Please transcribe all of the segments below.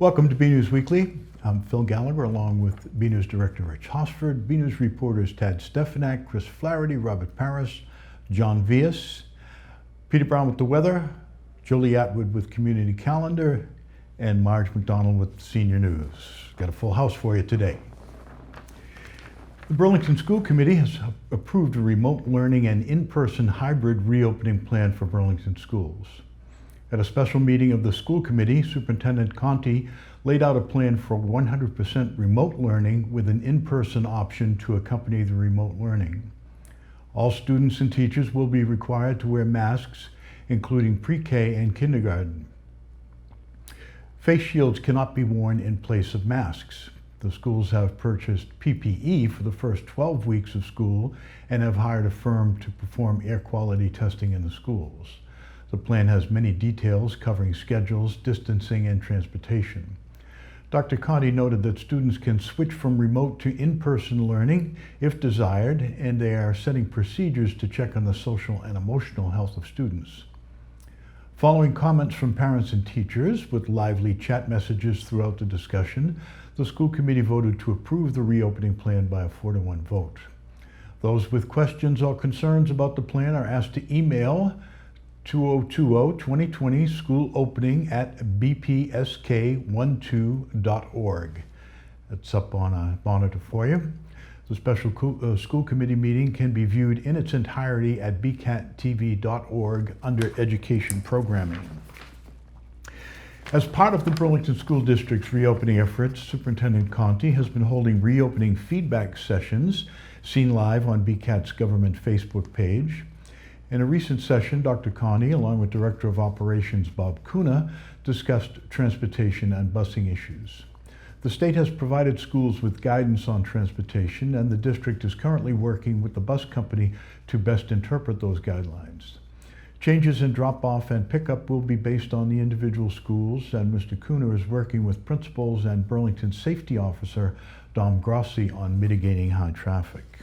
Welcome to BNEWS Weekly. I'm Phil Gallagher along with BNEWS Director Rich Hosford, BNEWS reporters Tad Stefanak, Chris Flaherty, Robert Paris, John Vias, Peter Brown with the weather, Julie Atwood with Community Calendar, and Marge McDonald with Senior News. Got a full house for you today. The Burlington School Committee has approved a remote learning and in-person hybrid reopening plan for Burlington schools. At a special meeting of the school committee, Superintendent Conti laid out a plan for 100% remote learning with an in-person option to accompany the remote learning. All students and teachers will be required to wear masks, including pre-K and kindergarten. Face shields cannot be worn in place of masks. The schools have purchased PPE for the first 12 weeks of school and have hired a firm to perform air quality testing in the schools. The plan has many details covering schedules, distancing, and transportation. Dr. Conti noted that students can switch from remote to in-person learning if desired, and they are setting procedures to check on the social and emotional health of students. Following comments from parents and teachers with lively chat messages throughout the discussion, the school committee voted to approve the reopening plan by a 4-to-1 vote. Those with questions or concerns about the plan are asked to email 2020 school opening at bpsk12.org. That's up on a monitor for you. The special school committee meeting can be viewed in its entirety at bcattv.org under education programming. As part of the Burlington School District's reopening efforts, Superintendent Conti has been holding reopening feedback sessions seen live on BCAT's government Facebook page. In a recent session, Dr. Conti, along with Director of Operations Bob Kuna, discussed transportation and busing issues. The state has provided schools with guidance on transportation, and the district is currently working with the bus company to best interpret those guidelines. Changes in drop-off and pickup will be based on the individual schools, and Mr. Kuna is working with principals and Burlington Safety Officer Dom Grossi on mitigating high traffic.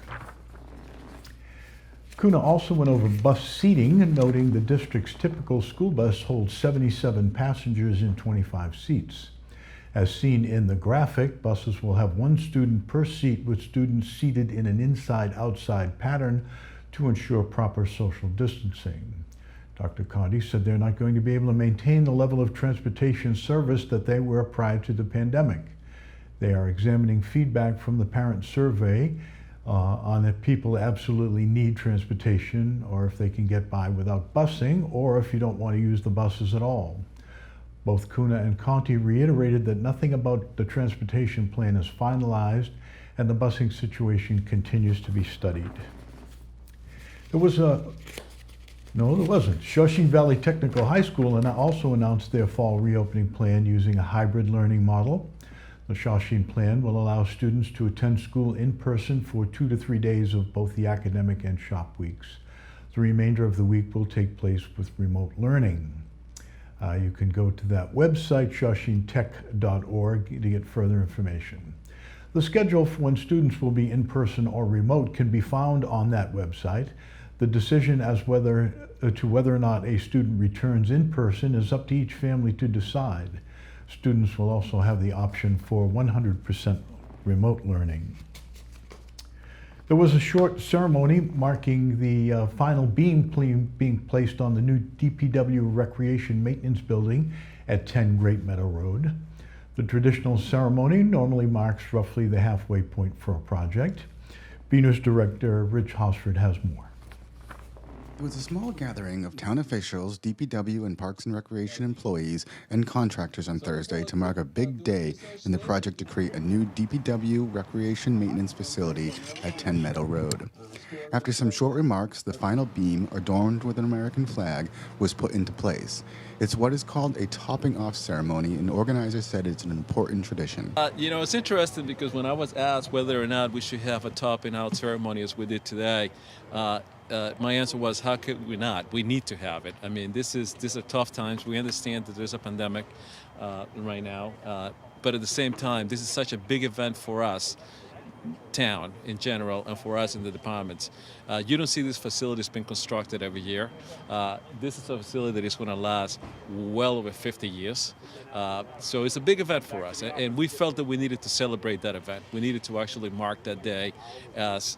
Kuna also went over bus seating, noting the district's typical school bus holds 77 passengers in 25 seats. As seen in the graphic, buses will have one student per seat, with students seated in an inside-outside pattern to ensure proper social distancing. Dr. Conti said they're not going to be able to maintain the level of transportation service that they were prior to the pandemic. They are examining feedback from the parent survey on if people absolutely need transportation, or if they can get by without busing, or if you don't want to use the buses at all. Both Kuna and Conti reiterated that nothing about the transportation plan is finalized and the busing situation continues to be studied. There wasn't. Shawshene Valley Technical High School also announced their fall reopening plan using a hybrid learning model. The Shawshene plan will allow students to attend school in person for 2 to 3 days of both the academic and shop weeks. The remainder of the week will take place with remote learning. You can go to that website, shawshenetech.org, to get further information. The schedule for when students will be in person or remote can be found on that website. The decision as to whether or not a student returns in person is up to each family to decide. Students will also have the option for 100% remote learning. There was a short ceremony marking the final beam being placed on the new DPW Recreation Maintenance Building at 10 Great Meadow Road. The traditional ceremony normally marks roughly the halfway point for a project. BNEWS Director Rich Hosford has more. It was a small gathering of town officials, DPW, and Parks and Recreation employees and contractors on Thursday to mark a big day in the project to create a new DPW Recreation Maintenance Facility at 10 Meadow Road. After some short remarks, the final beam, adorned with an American flag, was put into place. It's what is called a topping off ceremony, and organizers said it's an important tradition. It's interesting because when I was asked whether or not we should have a topping out ceremony as we did today, my answer was, how could we not? We need to have it. I mean, these are tough times. We understand that there's a pandemic right now, but at the same time, this is such a big event for us. town in general and for us in the departments. You don't see these facilities being constructed every year. This is a facility that is going to last well over 50 years. So it's a big event for us, and we felt that we needed to celebrate that event. We needed to actually mark that day as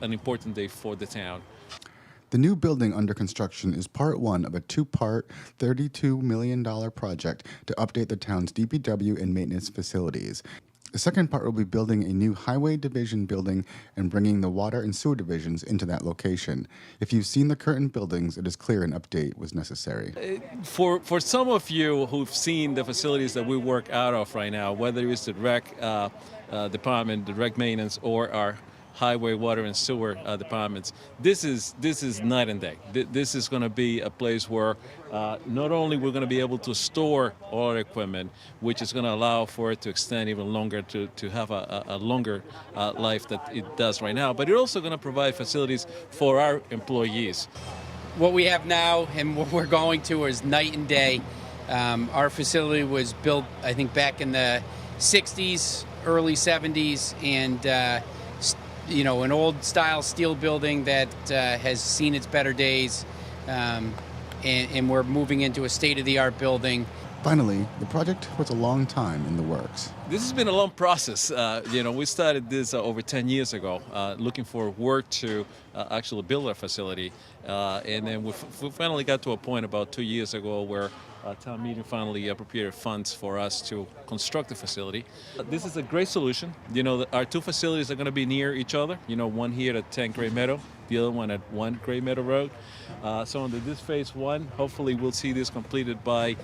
an important day for the town. The new building under construction is part one of a two-part, $32 million project to update the town's DPW and maintenance facilities. The second part will be building a new highway division building and bringing the water and sewer divisions into that location. If you've seen the current buildings, it is clear an update was necessary. For some of you who've seen the facilities that we work out of right now, whether it's the rec department, the rec maintenance, or our highway, water, and sewer departments, this is night and day. This is going to be a place where not only we're going to be able to store all our equipment, which is going to allow for it to extend even longer, to have a longer life that it does right now, but it's also going to provide facilities for our employees. What we have now and what we're going to is night and day. Our facility was built, I think, back in the 60s, early 70s, and an old style steel building that has seen its better days, and we're moving into a state-of-the-art building. Finally, the project was a long time in the works. This has been a long process. We started this over 10 years ago, looking for work to actually build our facility. And then we finally got to a point about 2 years ago where town meeting finally appropriated funds for us to construct the facility. This is a great solution. Our two facilities are going to be near each other. One here at 10 Gray Meadow, the other one at 1 Gray Meadow Road. So under this phase one, hopefully we'll see this completed by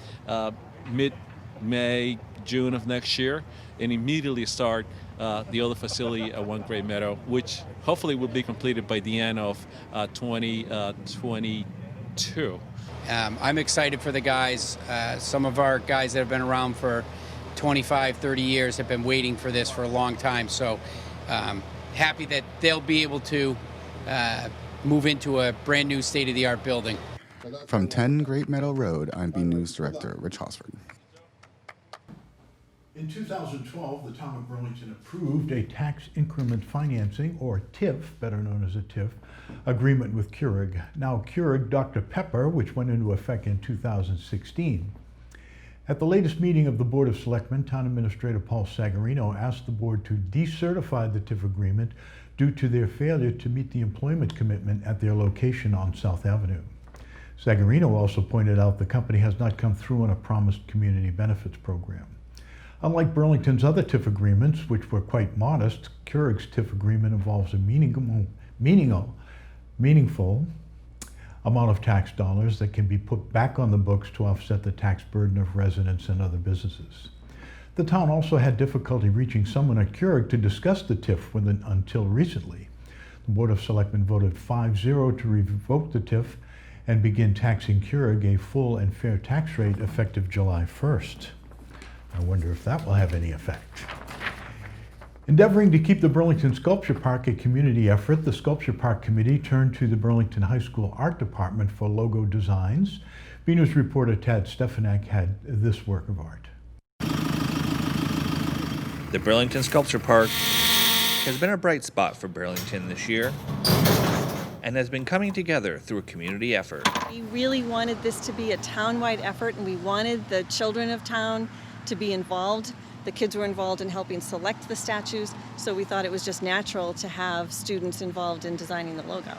mid-May, June of next year, and immediately start the other facility at 1 Gray Meadow, which hopefully will be completed by the end of 2022. I'm excited for the guys. Some of our guys that have been around for 25, 30 years have been waiting for this for a long time. So happy that they'll be able to move into a brand new state-of-the-art building. From 10 Great Meadow Road, I'm BNEWS Director Rich Hosford. In 2012, the town of Burlington approved a tax increment financing, or TIF, better known as a TIF, agreement with Keurig. Now Keurig Dr. Pepper, which went into effect in 2016. At the latest meeting of the Board of Selectmen, Town Administrator Paul Sagarino asked the board to decertify the TIF agreement due to their failure to meet the employment commitment at their location on South Avenue. Sagarino also pointed out the company has not come through on a promised community benefits program. Unlike Burlington's other TIF agreements, which were quite modest, Keurig's TIF agreement involves a meaningful amount of tax dollars that can be put back on the books to offset the tax burden of residents and other businesses. The town also had difficulty reaching someone at Keurig to discuss the TIF until recently. The Board of Selectmen voted 5-0 to revoke the TIF and begin taxing Keurig a full and fair tax rate effective July 1st. I wonder if that will have any effect. Endeavoring to keep the Burlington Sculpture Park a community effort, the Sculpture Park Committee turned to the Burlington High School Art Department for logo designs. BNEWS reporter Tad Stefanak had this work of art. The Burlington Sculpture Park has been a bright spot for Burlington this year and has been coming together through a community effort. We really wanted this to be a town-wide effort, and we wanted the children of town to be involved. The kids were involved in helping select the statues, so we thought it was just natural to have students involved in designing the logo.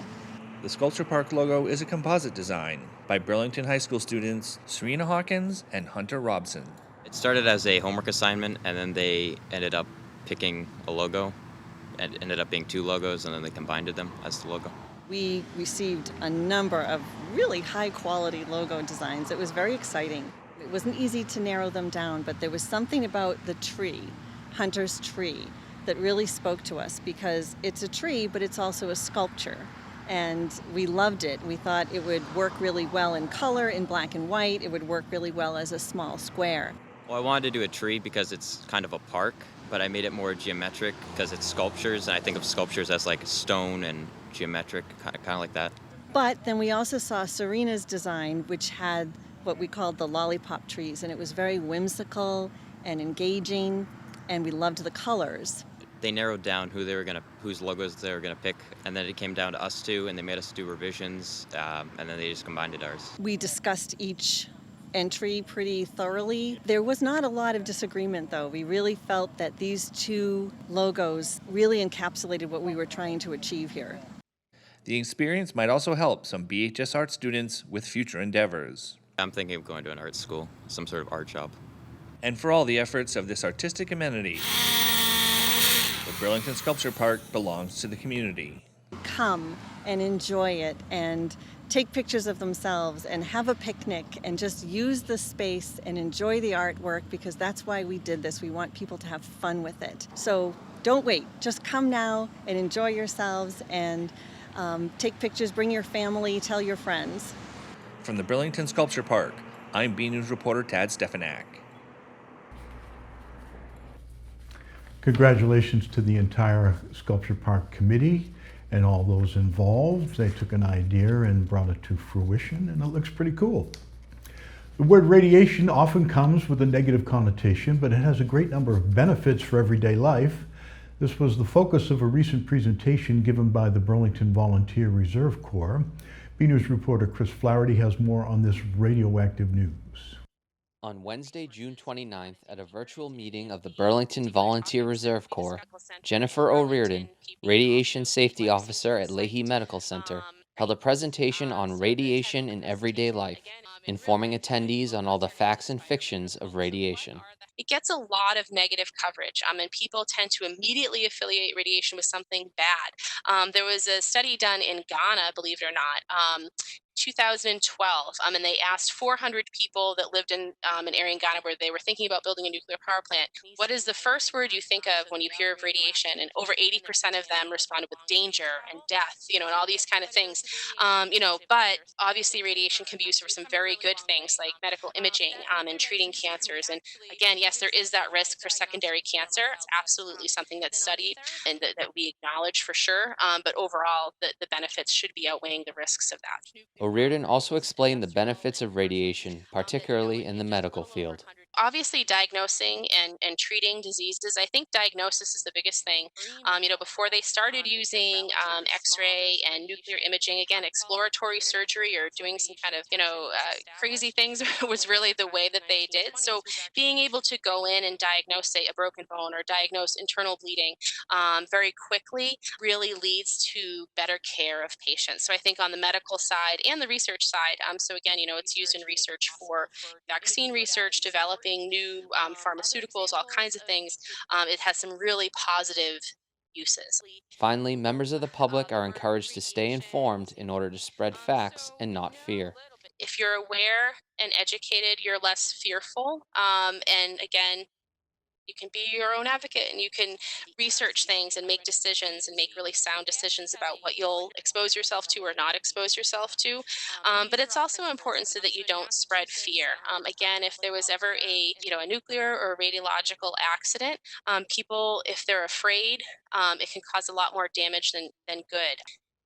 The Sculpture Park logo is a composite design by Burlington High School students Serena Hawkins and Hunter Robson. It started as a homework assignment, and then they ended up picking a logo. It ended up being two logos, and then they combined them as the logo. We received a number of really high-quality logo designs. It was very exciting. It wasn't easy to narrow them down, but there was something about the tree, Hunter's tree, that really spoke to us, because it's a tree, but it's also a sculpture. And we loved it. We thought it would work really well in color, in black and white. It would work really well as a small square. Well, I wanted to do a tree because it's kind of a park, but I made it more geometric because it's sculptures, and I think of sculptures as like stone and geometric, kind of like that. But then we also saw Serena's design, which had what we called the lollipop trees, and it was very whimsical and engaging, and we loved the colors. They narrowed down whose logos they were gonna pick, and then it came down to us two, and they made us do revisions, and then they just combined it ours. We discussed each entry pretty thoroughly. There was not a lot of disagreement, though. We really felt that these two logos really encapsulated what we were trying to achieve here. The experience might also help some BHS art students with future endeavors. I'm thinking of going to an art school, some sort of art job. And for all the efforts of this artistic amenity, the Burlington Sculpture Park belongs to the community. Come and enjoy it and take pictures of themselves and have a picnic and just use the space and enjoy the artwork, because that's why we did this. We want people to have fun with it. So don't wait. Just come now and enjoy yourselves and take pictures, bring your family, tell your friends. From the Burlington Sculpture Park, I'm BNews reporter Tad Stefanak. Congratulations to the entire Sculpture Park committee and all those involved. They took an idea and brought it to fruition, and it looks pretty cool. The word radiation often comes with a negative connotation, but it has a great number of benefits for everyday life. This was the focus of a recent presentation given by the Burlington Volunteer Reserve Corps. BNews reporter Chris Flaherty has more on this radioactive news. On Wednesday, June 29th, at a virtual meeting of the Burlington Volunteer Reserve Corps, Jennifer O'Riordan, Radiation Safety Officer at Leahy Medical Center, held a presentation on radiation in everyday life, informing attendees on all the facts and fictions of radiation. It gets a lot of negative coverage, and people tend to immediately affiliate radiation with something bad. There was a study done in Ghana, believe it or not, 2012, and they asked 400 people that lived in an area in Ghana where they were thinking about building a nuclear power plant. What is the first word you think of when you hear of radiation? And over 80% of them responded with danger and death, and all these kind of things. But obviously radiation can be used for some very good things like medical imaging and treating cancers. And again, yes, there is that risk for secondary cancer. It's absolutely something that's studied and that we acknowledge for sure. But overall, the benefits should be outweighing the risks of that. O'Riordan also explained the benefits of radiation, particularly in the medical field. Obviously, diagnosing and treating diseases, I think diagnosis is the biggest thing. Before they started using X-ray and nuclear imaging, again, exploratory surgery or doing some kind of, crazy things was really the way that they did. So being able to go in and diagnose, say, a broken bone or diagnose internal bleeding very quickly really leads to better care of patients. So I think on the medical side and the research side, so again, it's used in research for vaccine research, developing new pharmaceuticals, all kinds of things. It has some really positive uses. Finally, members of the public are encouraged to stay informed in order to spread facts and not fear. If you're aware and educated, you're less fearful. And again, you can be your own advocate and you can research things and make decisions and make really sound decisions about what you'll expose yourself to or not expose yourself to. But it's also important so that you don't spread fear. Again, if there was ever a nuclear or radiological accident, people, if they're afraid, it can cause a lot more damage than good.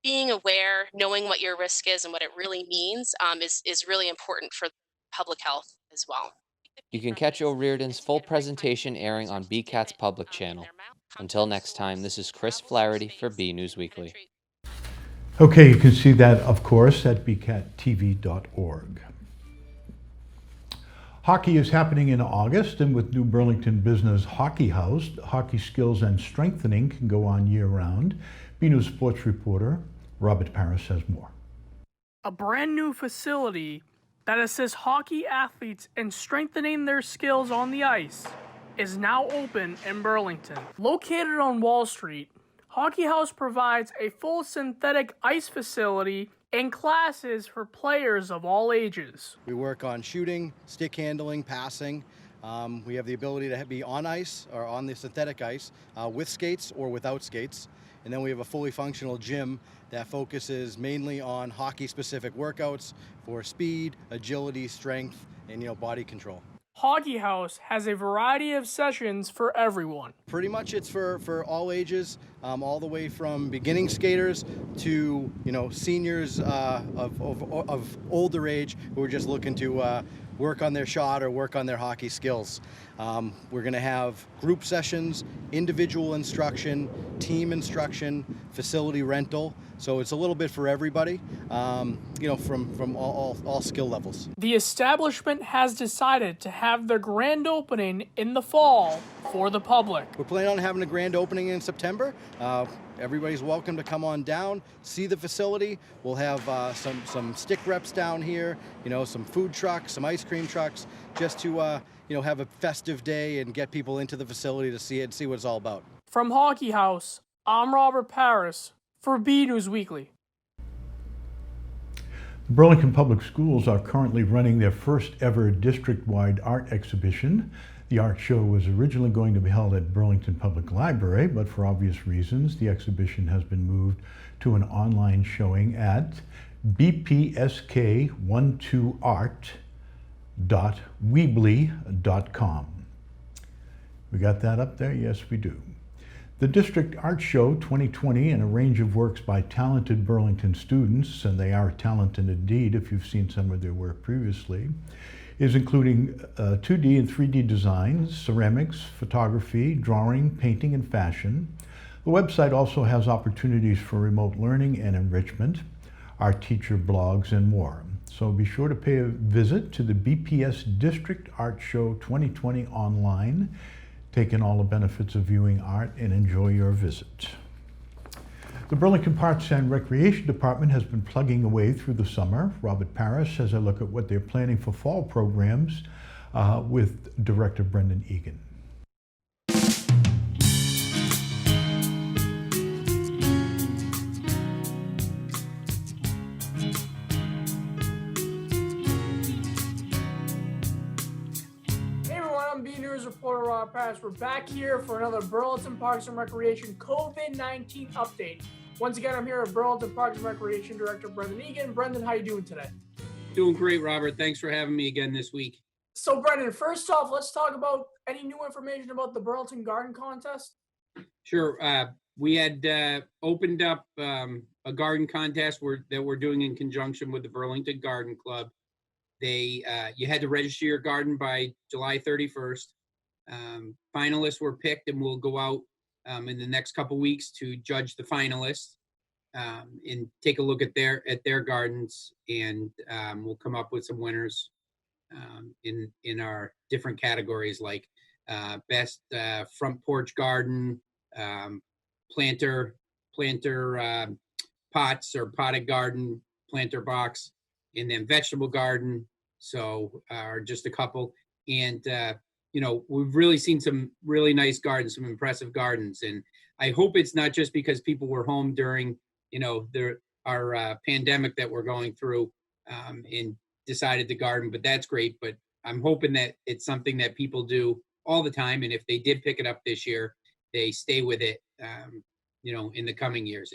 Being aware, knowing what your risk is and what it really means is really important for public health as well. You can catch O'Riordan's full presentation airing on BCAT's public channel. Until next time, this is Chris Flaherty for BNews Weekly. Okay, you can see that, of course, at bcattv.org. Hockey is happening in August, and with New Burlington Business Hockey House, hockey skills and strengthening can go on year-round. BNews sports reporter Robert Paris has more. A brand new facility that assists hockey athletes in strengthening their skills on the ice is now open in Burlington. Located on Wall Street, Hockey House provides a full synthetic ice facility and classes for players of all ages. We work on shooting, stick handling, passing. We have the ability to be on ice or on the synthetic ice with skates or without skates. And then we have a fully functional gym that focuses mainly on hockey-specific workouts for speed, agility, strength, and body control. Hockey House has a variety of sessions for everyone. Pretty much it's for all ages. all the way from beginning skaters to seniors of older age who are just looking to work on their shot or work on their hockey skills. We're going to have group sessions, individual instruction, team instruction, facility rental. So it's a little bit for everybody, from all skill levels. The establishment has decided to have their grand opening in the fall for the public. We're planning on having a grand opening in September. Everybody's welcome to come on down, see the facility. We'll have some stick reps down here, some food trucks, some ice cream trucks, just to have a festive day and get people into the facility to see it and see what it's all about. From Hockey House, I'm Robert Paris for BNEWS Weekly. The Burlington Public Schools are currently running their first ever district-wide art exhibition. The art show was originally going to be held at Burlington Public Library, but for obvious reasons, the exhibition has been moved to an online showing at bpsk12art.weebly.com. We got that up there? Yes, we do. The District Art Show 2020 and a range of works by talented Burlington students, and they are talented indeed if you've seen some of their work previously, is including 2D and 3D designs, ceramics, photography, drawing, painting, and fashion. The website also has opportunities for remote learning and enrichment, art teacher blogs, and more. So be sure to pay a visit to the BPS District Art Show 2020 online. Take in all the benefits of viewing art and enjoy your visit. The Burlington Parks and Recreation Department has been plugging away through the summer. Robert Paris has a look at what they're planning for fall programs with Director Brendan Egan. BNEWS reporter Rob Paris. We're back here for another Burlington Parks and Recreation COVID-19 update. Once again, I'm here at Burlington Parks and Recreation Director Brendan Egan. Brendan, how you doing today? Doing great, Robert. Thanks for having me again this week. So, Brendan, first off, let's talk about any new information about the Burlington Garden Contest. Sure. We had opened up a garden contest that we're doing in conjunction with the Burlington Garden Club. You had to register your garden by July 31st. Finalists were picked, and we'll go out in the next couple weeks to judge the finalists and take a look at their gardens, and we'll come up with some winners in our different categories, like best front porch garden, planter pots or potted garden, planter box, and then vegetable garden. So are just a couple. And, we've really seen some really nice gardens, some impressive gardens. And I hope it's not just because people were home during, our pandemic that we're going through and decided to garden, but that's great. But I'm hoping that it's something that people do all the time. And if they did pick it up this year, they stay with it, in the coming years.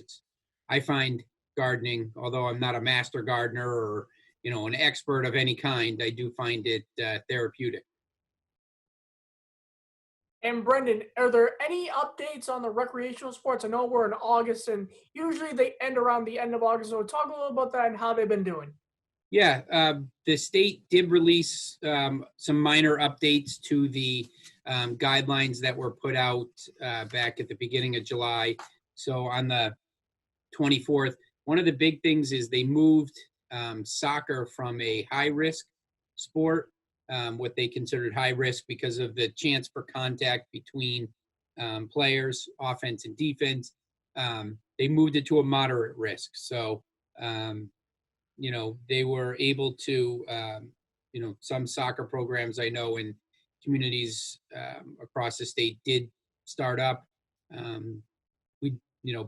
I find gardening, although I'm not a master gardener or an expert of any kind, I do find it therapeutic. And Brendan, are there any updates on the recreational sports? I know we're in August, and usually they end around the end of August. So talk a little about that and how they've been doing. Yeah, the state did release some minor updates to the guidelines that were put out back at the beginning of July. So on the 24th, one of the big things is they moved soccer from a high-risk sport, what they considered high risk because of the chance for contact between players, offense and defense. They moved it to a moderate risk. So, they were able to, some soccer programs I know in communities across the state did start up.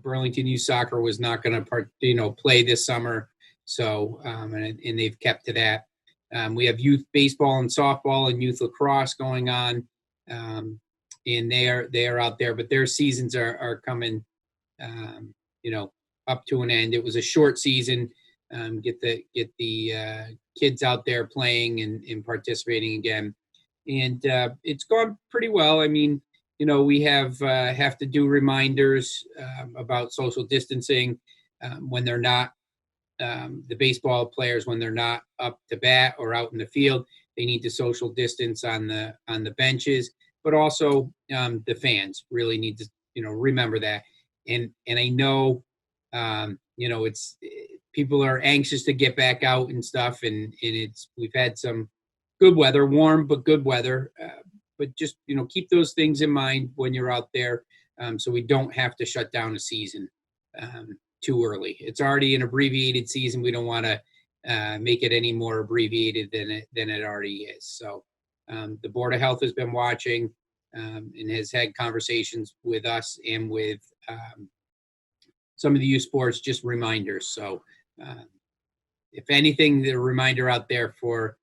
Burlington Youth Soccer was not going to play this summer. So, and they've kept to that. We have youth baseball and softball and youth lacrosse going on, and they are out there, but their seasons are coming, up to an end. It was a short season. Get the kids out there playing and participating again, and it's gone pretty well. I mean, we have to do reminders about social distancing when they're not, the baseball players, when they're not up to bat or out in the field, they need to social distance on the benches, but also the fans really need to, remember that. And I know, it's people are anxious to get back out and stuff, and we've had some good weather, warm but good weather. But just, keep those things in mind when you're out there, so we don't have to shut down a season too early. It's already an abbreviated season. We don't want to make it any more abbreviated than it already is. So the Board of Health has been watching and has had conversations with us and with some of the youth sports, just reminders. So if anything, the reminder out there for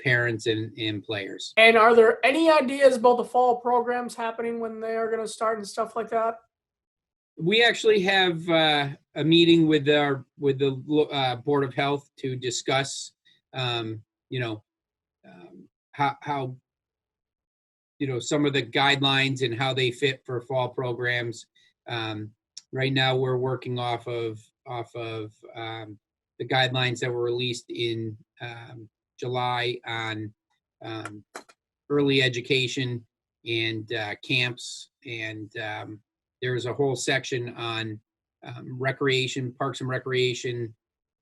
parents and players. And are there any ideas about the fall programs happening when they are going to start and stuff like that? We actually have a meeting with the Board of Health to discuss, how some of the guidelines and how they fit for fall programs. Right now, we're working off of the guidelines that were released in July on early education and camps, and there's a whole section on recreation, parks and recreation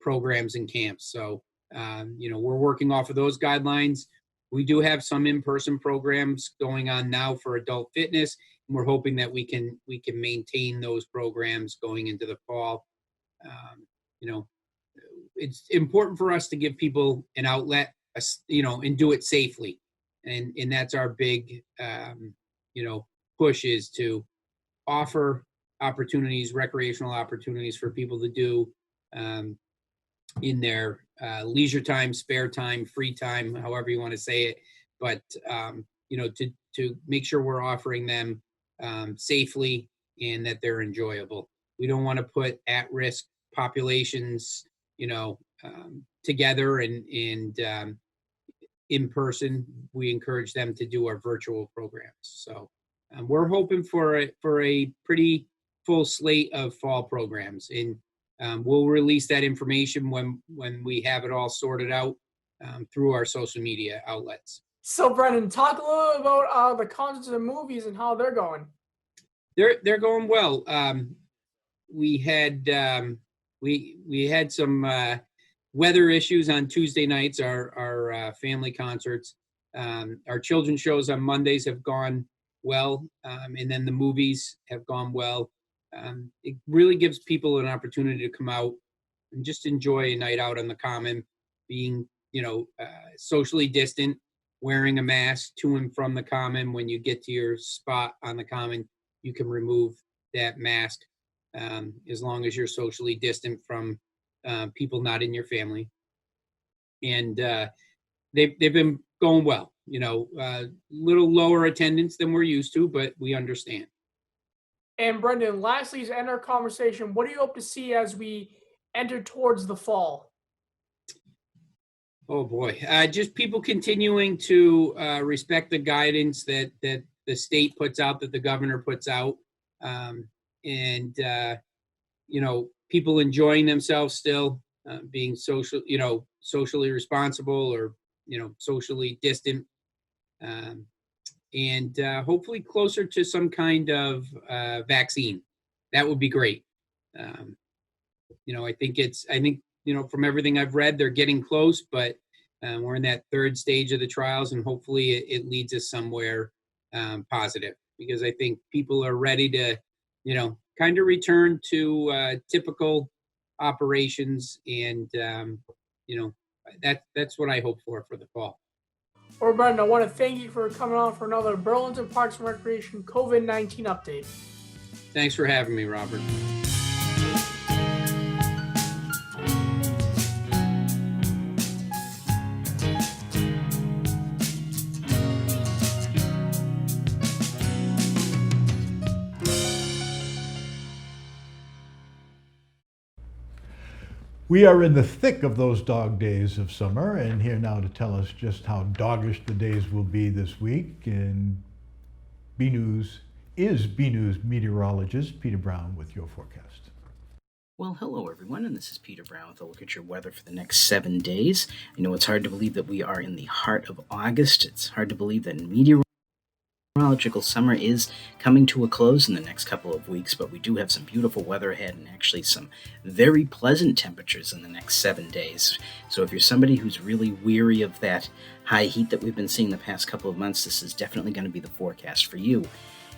programs and camps. So, we're working off of those guidelines. We do have some in-person programs going on now for adult fitness, and we're hoping that we can maintain those programs going into the fall. It's important for us to give people an outlet, and do it safely. And that's our big, push, is to offer opportunities, recreational opportunities for people to do in their leisure time, spare time, free time, however you want to say it. But, to make sure we're offering them safely and that they're enjoyable. We don't want to put at-risk populations, together and in person. We encourage them to do our virtual programs. So we're hoping for a pretty full slate of fall programs, and we'll release that information when we have it all sorted out through our social media outlets. So, Brendan, talk a little about the concerts and movies and how they're going. They're going well. We had we had some weather issues on Tuesday nights. Our family concerts, our children's shows on Mondays have gone well, and then the movies have gone well. It really gives people an opportunity to come out and just enjoy a night out on the common, being socially distant, wearing a mask to and from the common. When you get to your spot on the common, you can remove that mask as long as you're socially distant from people not in your family. And they've been going well. Little lower attendance than we're used to, but we understand. And Brendan, lastly, to end our conversation, what do you hope to see as we enter towards the fall? Oh boy, just people continuing to respect the guidance that the state puts out, that the governor puts out, and people enjoying themselves still, being socially responsible, or socially distant, and hopefully closer to some kind of vaccine. That would be great. I think from everything I've read, they're getting close, but we're in that third stage of the trials, and hopefully it leads us somewhere positive, because I think people are ready to, kind of return to typical operations, and that's what I hope for the fall. Well, Brendan, I want to thank you for coming on for another Burlington Parks and Recreation COVID-19 update. Thanks for having me, Robert. We are in the thick of those dog days of summer, and here now to tell us just how doggish the days will be this week and BNEWS meteorologist Peter Brown with your forecast. Well, hello everyone, and this is Peter Brown with a look at your weather for the next 7 days. I know it's hard to believe that we are in the heart of August. It's hard to believe that meteorological summer is coming to a close in the next couple of weeks, but we do have some beautiful weather ahead and actually some very pleasant temperatures in the next 7 days. So if you're somebody who's really weary of that high heat that we've been seeing the past couple of months, this is definitely going to be the forecast for you.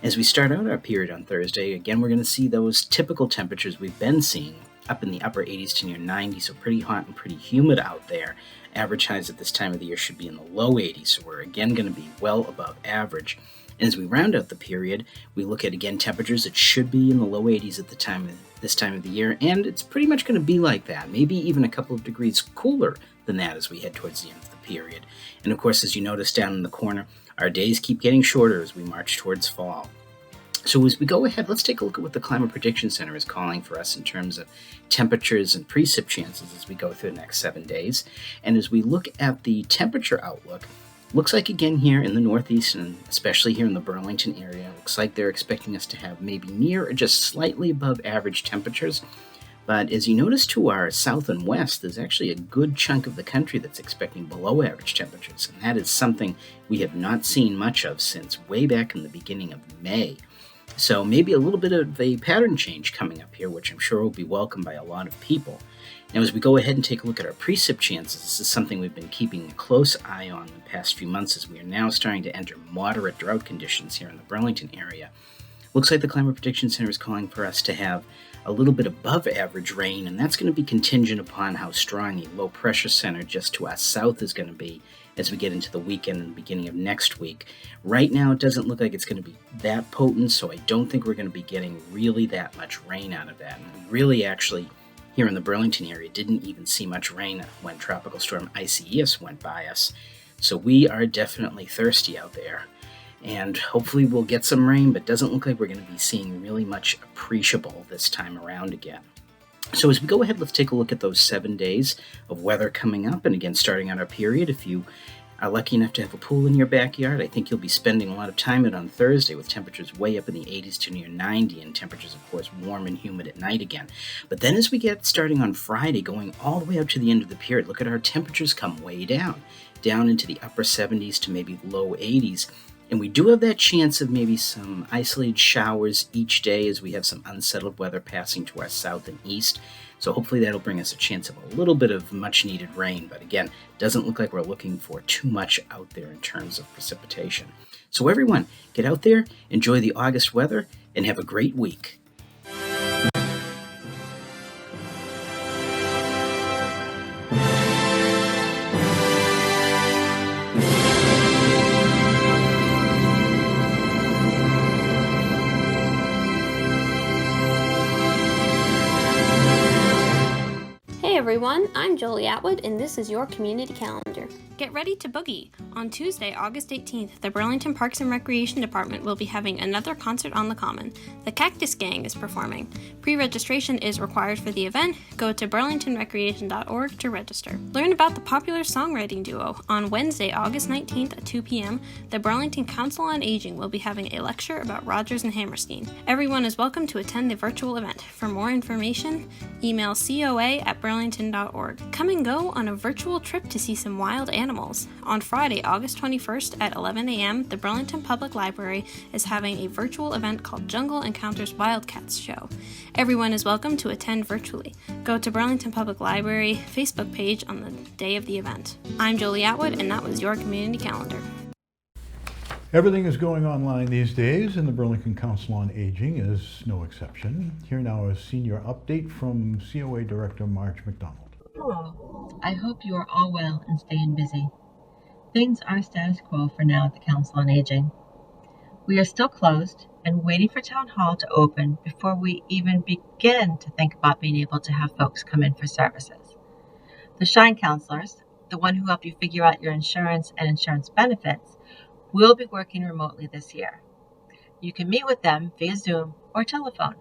As we start out our period on Thursday, again, we're going to see those typical temperatures we've been seeing up in the upper 80s to near 90, so pretty hot and pretty humid out there. Average highs at this time of the year should be in the low 80s, so we're again going to be well above average. And as we round out the period, we look at, again, temperatures that should be in the low 80s at this time of the year, and it's pretty much going to be like that, maybe even a couple of degrees cooler than that as we head towards the end of the period. And of course, as you notice down in the corner, our days keep getting shorter as we march towards fall. So as we go ahead, let's take a look at what the Climate Prediction Center is calling for us in terms of temperatures and precip chances as we go through the next 7 days. And as we look at the temperature outlook, looks like again here in the Northeast and especially here in the Burlington area, looks like they're expecting us to have maybe near or just slightly above average temperatures. But as you notice to our south and west, there's actually a good chunk of the country that's expecting below average temperatures. And that is something we have not seen much of since way back in the beginning of May. So maybe a little bit of a pattern change coming up here, which I'm sure will be welcomed by a lot of people. Now, as we go ahead and take a look at our precip chances, this is something we've been keeping a close eye on the past few months as we are now starting to enter moderate drought conditions here in the Burlington area. Looks like the Climate Prediction Center is calling for us to have a little bit above average rain, and that's going to be contingent upon how strong a low pressure center just to our south is going to be as we get into the weekend and the beginning of next week. Right now, it doesn't look like it's going to be that potent, so I don't think we're going to be getting really that much rain out of that. And we really actually, here in the Burlington area, didn't even see much rain when Tropical Storm Isaias went by us. So we are definitely thirsty out there. And hopefully we'll get some rain, but doesn't look like we're going to be seeing really much appreciable this time around again. So as we go ahead, let's take a look at those 7 days of weather coming up. And again, starting out our period, if you are lucky enough to have a pool in your backyard, I think you'll be spending a lot of time in on Thursday with temperatures way up in the 80s to near 90, and temperatures, of course, warm and humid at night again. But then as we get starting on Friday, going all the way up to the end of the period, look at our temperatures come way down into the upper 70s to maybe low 80s. And we do have that chance of maybe some isolated showers each day as we have some unsettled weather passing to our south and east. So hopefully that'll bring us a chance of a little bit of much needed rain. But again, doesn't look like we're looking for too much out there in terms of precipitation. So everyone, get out there, enjoy the August weather, and have a great week. Hey everyone, I'm Jolie Atwood, and this is your community calendar. Get ready to boogie! On Tuesday, August 18th, the Burlington Parks and Recreation Department will be having another concert on the Common. The Cactus Gang is performing. Pre-registration is required for the event. Go to burlingtonrecreation.org to register. Learn about the popular songwriting duo. On Wednesday, August 19th at 2 p.m., the Burlington Council on Aging will be having a lecture about Rodgers and Hammerstein. Everyone is welcome to attend the virtual event. For more information, email coa@burlington.org. Come and go on a virtual trip to see some wild animals. On Friday, August 21st at 11 a.m., the Burlington Public Library is having a virtual event called Jungle Encounters Wildcats Show. Everyone is welcome to attend virtually. Go to Burlington Public Library Facebook page on the day of the event. I'm Jolie Atwood, and that was your community calendar. Everything is going online these days, and the Burlington Council on Aging is no exception. Here now is senior update from COA Director Marge McDonald. Hello. I hope you are all well and staying busy. Things are status quo for now at the Council on Aging. We are still closed and waiting for Town Hall to open before we even begin to think about being able to have folks come in for services. The Shine Counselors, the one who help you figure out your insurance and insurance benefits, will be working remotely this year. You can meet with them via Zoom or telephone.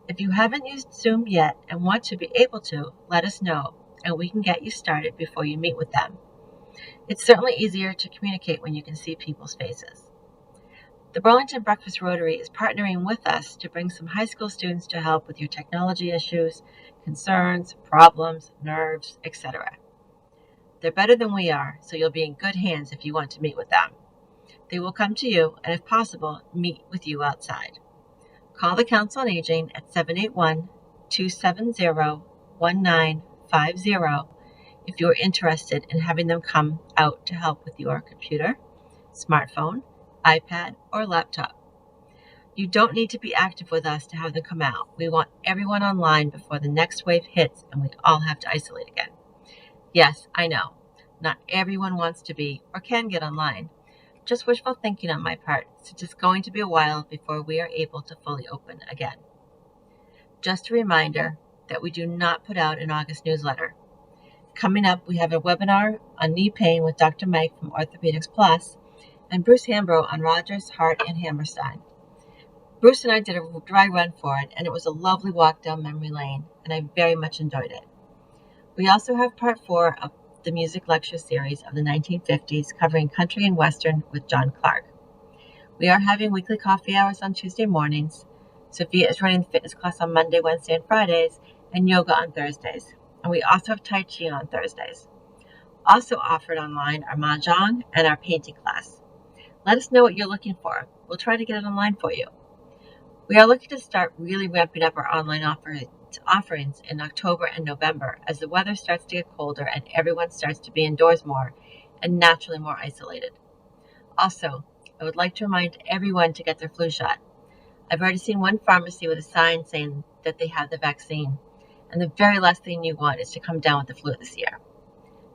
If you haven't used Zoom yet and want to be able to, let us know, and we can get you started before you meet with them. It's certainly easier to communicate when you can see people's faces. The Burlington Breakfast Rotary is partnering with us to bring some high school students to help with your technology issues, concerns, problems, nerves, etc. They're better than we are, so you'll be in good hands if you want to meet with them. They will come to you and, if possible, meet with you outside. Call the Council on Aging at 781-270-1950 if you are interested in having them come out to help with your computer, smartphone, iPad, or laptop. You don't need to be active with us to have them come out. We want everyone online before the next wave hits and we all have to isolate again. Yes, I know. Not everyone wants to be or can get online. Just wishful thinking on my part, since it's going to be a while before we are able to fully open again. Just a reminder that we do not put out an August newsletter. Coming up, we have a webinar on knee pain with Dr. Mike from Orthopedics Plus and Bruce Hambro on Rogers, Hart, and Hammerstein. Bruce and I did a dry run for it, and it was a lovely walk down memory lane, and I very much enjoyed it. We also have part 4 of the music lecture series of the 1950s covering country and western with John Clark. We are having weekly coffee hours on Tuesday mornings. Sophia is running the fitness class on Monday, Wednesday, and Fridays, and yoga on Thursdays. And we also have Tai Chi on Thursdays. Also offered online are Mahjong and our painting class. Let us know what you're looking for. We'll try to get it online for you. We are looking to start really ramping up our online offerings in October and November as the weather starts to get colder and everyone starts to be indoors more and naturally more isolated. Also, I would like to remind everyone to get their flu shot. I've already seen one pharmacy with a sign saying that they have the vaccine, and the very last thing you want is to come down with the flu this year.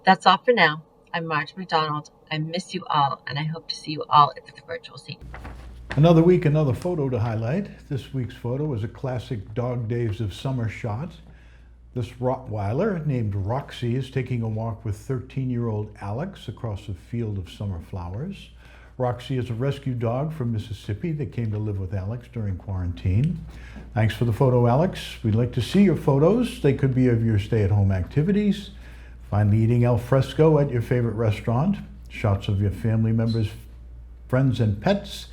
That's all for now. I'm Marge McDonald. I miss you all, and I hope to see you all at the virtual scene. Another week, another photo to highlight. This week's photo is a classic Dog Days of Summer shot. This Rottweiler named Roxy is taking a walk with 13-year-old Alex across a field of summer flowers. Roxy is a rescue dog from Mississippi that came to live with Alex during quarantine. Thanks for the photo, Alex. We'd like to see your photos. They could be of your stay-at-home activities, finally eating al fresco at your favorite restaurant, shots of your family members, friends, and pets,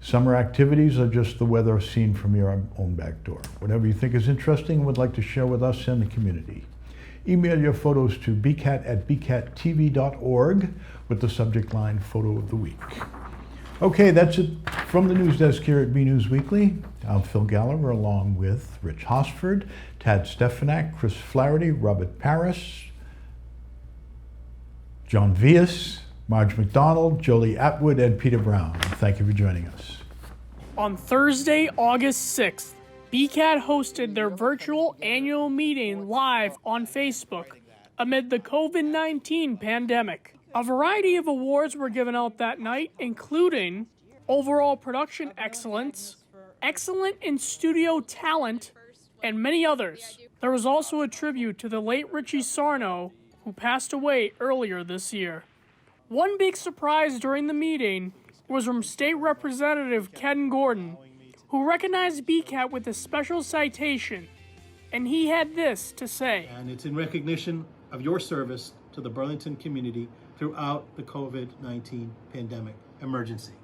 summer activities, or just the weather seen from your own back door. Whatever you think is interesting and would like to share with us and the community. Email your photos to bcat@bcattv.org with the subject line Photo of the Week. Okay, that's it from the news desk here at BNEWS Weekly. I'm Phil Gallagher along with Rich Hosford, Tad Stefanak, Chris Flaherty, Robert Paris, John Vias, Marge McDonald, Jolie Atwood, and Peter Brown. Thank you for joining us. On Thursday, August 6th, BCAT hosted their virtual annual meeting live on Facebook amid the COVID-19 pandemic. A variety of awards were given out that night, including Overall Production Excellence, Excellent in Studio Talent, and many others. There was also a tribute to the late Richie Sarno, who passed away earlier this year. One big surprise during the meeting was from State Representative Ken Gordon, who recognized BCAT with a special citation, and he had this to say. And it's in recognition of your service to the Burlington community throughout the COVID-19 pandemic emergency.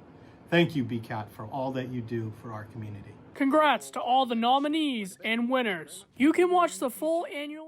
Thank you, BCAT, for all that you do for our community. Congrats to all the nominees and winners. You can watch the full annual